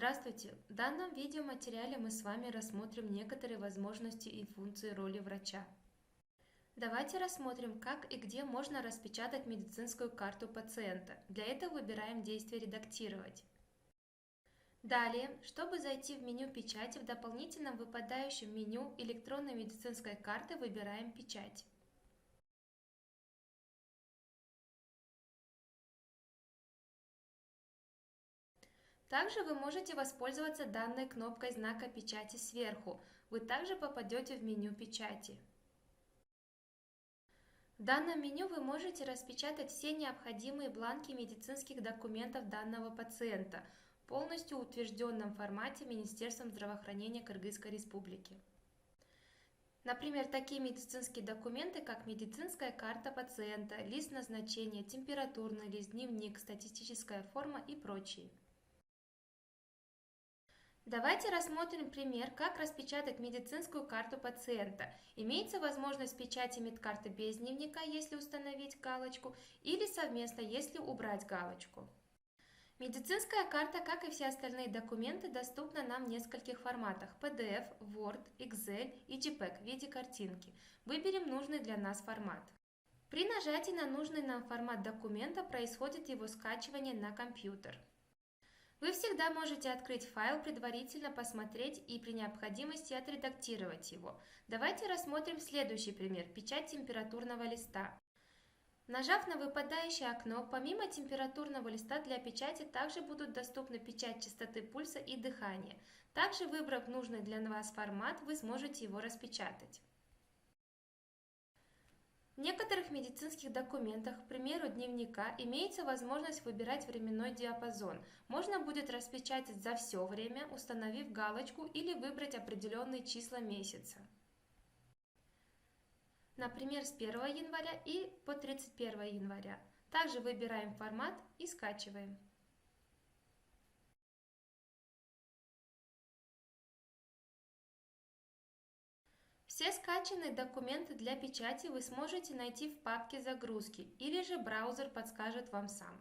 Здравствуйте! В данном видеоматериале мы с вами рассмотрим некоторые возможности и функции роли врача. Давайте рассмотрим, как и где можно распечатать медицинскую карту пациента. Для этого выбираем действие «Редактировать». Далее, чтобы зайти в меню печати, в дополнительном выпадающем меню электронной медицинской карты выбираем «Печать». Также вы можете воспользоваться данной кнопкой знака печати сверху. Вы также попадете в меню печати. В данном меню вы можете распечатать все необходимые бланки медицинских документов данного пациента в полностью утвержденном формате Министерством здравоохранения Кыргызской Республики. Например, такие медицинские документы, как медицинская карта пациента, лист назначения, температурный лист, дневник, статистическая форма и прочие. Давайте рассмотрим пример, как распечатать медицинскую карту пациента. Имеется возможность печати медкарты без дневника, если установить галочку, или совместно, если убрать галочку. Медицинская карта, как и все остальные документы, доступна нам в нескольких форматах: PDF, Word, Excel и JPEG в виде картинки. Выберем нужный для нас формат. При нажатии на нужный нам формат документа происходит его скачивание на компьютер. Вы всегда можете открыть файл, предварительно посмотреть и при необходимости отредактировать его. Давайте рассмотрим следующий пример – печать температурного листа. Нажав на выпадающее окно, помимо температурного листа для печати также будут доступны печать частоты пульса и дыхания. Также, выбрав нужный для вас формат, вы сможете его распечатать. В некоторых медицинских документах, к примеру, дневника, имеется возможность выбирать временной диапазон. Можно будет распечатать за все время, установив галочку, или выбрать определенные числа месяца. Например, с 1 января и по 31 января. Также выбираем формат и скачиваем. Все скачанные документы для печати вы сможете найти в папке «Загрузки» или же браузер подскажет вам сам.